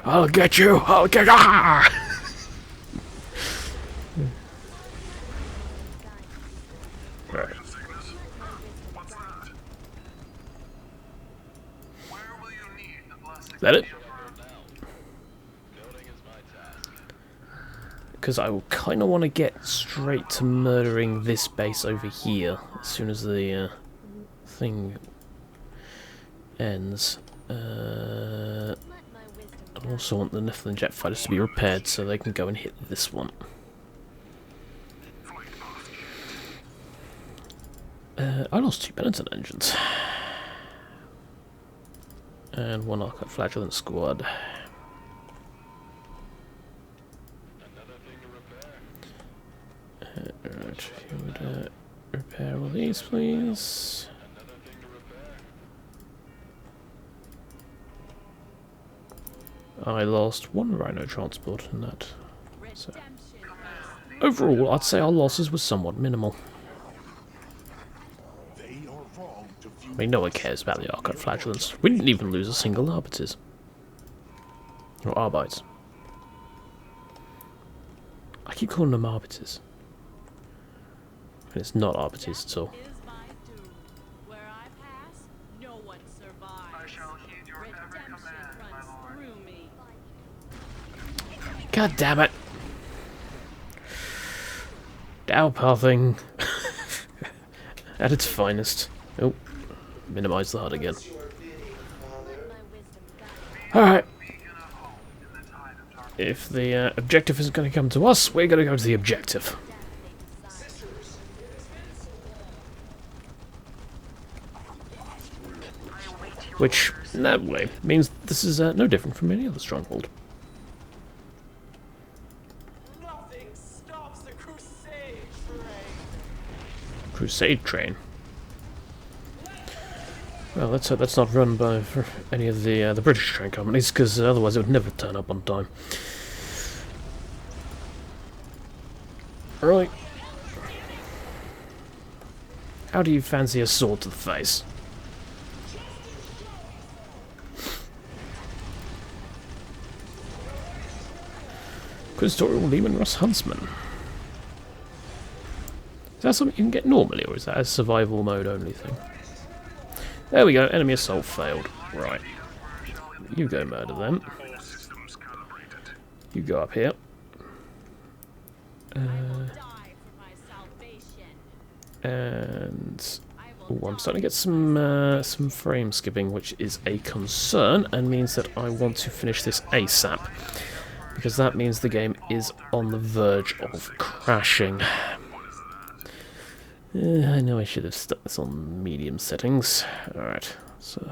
I'll get you! I'll get you! Right. Is that it? Because I kind of want to get straight to murdering this base over here as soon as the thing ends. I also want the Nephilim jet fighters to be repaired so they can go and hit this one. I lost 2 Penitent engines. And 1 Archive Flagellant squad. Right, if you would repair all these, please. I lost 1 Rhino transport in that. So. Overall, I'd say our losses were somewhat minimal. I mean, no one cares about the Archive Flagellants. We didn't even lose a single Arbiters. Or Arbites. I keep calling them Arbiters. And it's not Arbiters at all. God damn it! Dow pathing at its finest. Oh, minimize the HUD again. Alright. if the objective isn't going to come to us, we're going to go to the objective. Which, in that way, means this is no different from any other stronghold. Nothing stops the crusade train. Crusade train. Well, let's hope that's not run by any of the British train companies, because otherwise it would never turn up on time. Right. How do you fancy a sword to the face? Inquisitorial Lehman Russ Huntsman. Is that something you can get normally, or is that a survival mode only thing? There we go, enemy assault failed. Right. You go murder them. You go up here. And ooh, I'm starting to get some frame skipping, which is a concern, and means that I want to finish this ASAP. Because that means the game is on the verge of crashing. I know I should have stuck this on medium settings. Alright, so...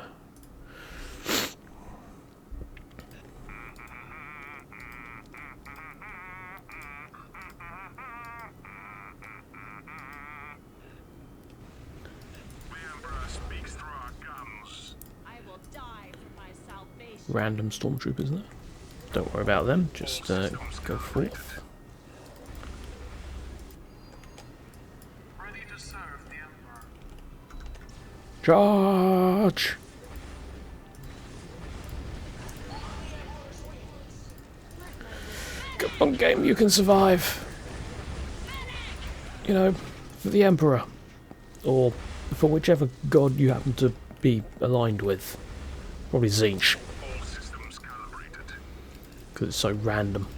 Random stormtroopers there. Don't worry about them, just go forth. Ready to serve the Emperor. Charge! Come on, game, you can survive. You know, for the Emperor. Or for whichever god you happen to be aligned with. Probably Zinch. Because it's so random.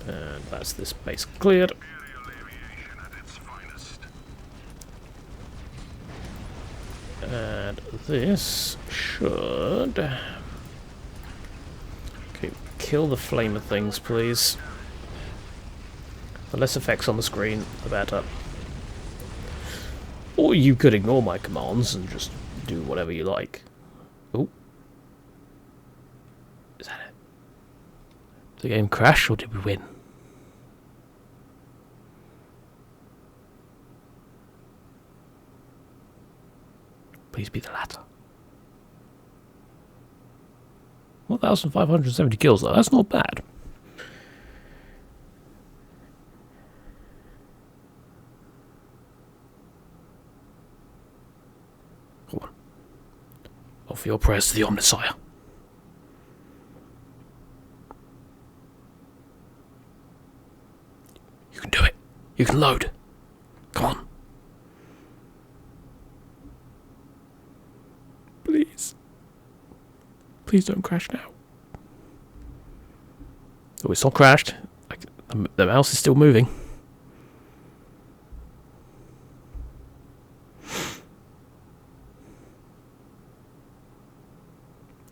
And that's this base cleared. And this should... Okay, kill the flamer things, please. The less effects on the screen, the better. Or you could ignore my commands and just do whatever you like. Oh. Is that it? Did the game crash or did we win? Please be the latter. 1,570 kills though, that's not bad. Come on. Offer your prayers to the Omnissiah. You can do it. You can load. Come on. Please. Please don't crash now. Oh, it's not crashed. The mouse is still moving.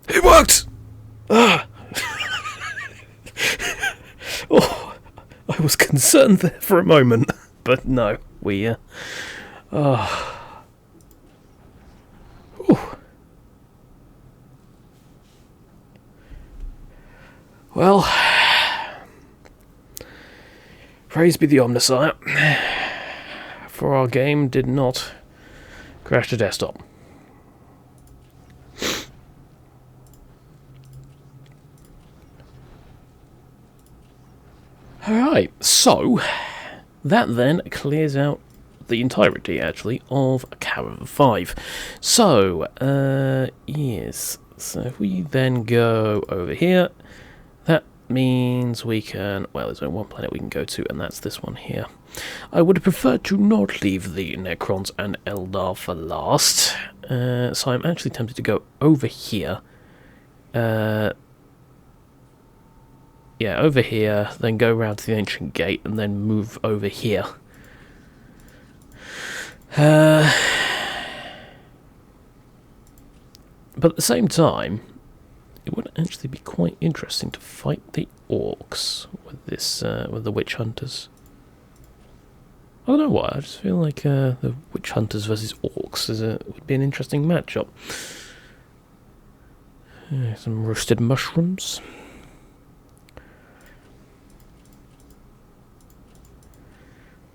It worked! Ah! Oh, I was concerned there for a moment, but no, we, oh. Ooh. Well, praise be the Omnissiah, for our game did not crash the desktop. Alright, so that then clears out the entirety, actually, of Caravan 5. So, yes, so if we then go over here, that means we can, well, there's only one planet we can go to, and that's this one here. I would prefer to not leave the Necrons and Eldar for last, so I'm actually tempted to go over here. Yeah, over here, then go round to the ancient gate, and then move over here. But But at the same time, it would actually be quite interesting to fight the orcs with this, with the witch hunters. I don't know why. I just feel like the witch hunters versus orcs would be an interesting matchup. Some roasted mushrooms.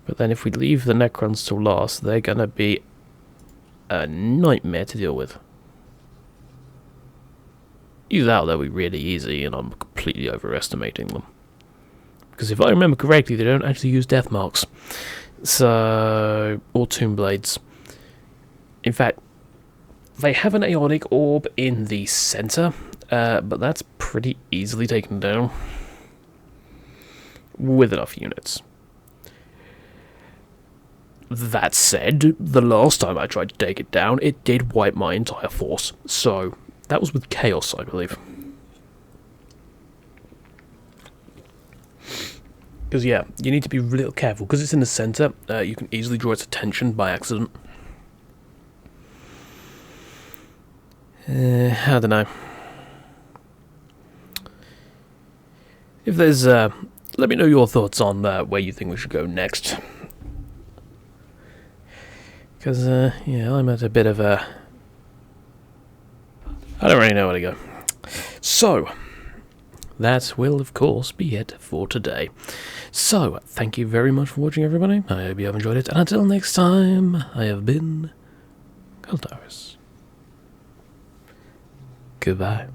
But then if we leave the Necrons till last, they're gonna be a nightmare to deal with. Either that or they'll be really easy and I'm completely overestimating them. Because if I remember correctly, they don't actually use death marks. So, or tomb blades. In fact, they have an aeonic orb in the center, but that's pretty easily taken down with enough units. That said, the last time I tried to take it down, it did wipe my entire force. So, that was with Chaos, I believe. Because, yeah, you need to be real careful. Because it's in the center, you can easily draw its attention by accident. I don't know. If there's, let me know your thoughts on where you think we should go next. Because, yeah, I'm at a bit of a... I don't really know where to go. So, that will, of course, be it for today. So, thank you very much for watching, everybody. I hope you have enjoyed it. And until next time, I have been Caldaris. Goodbye.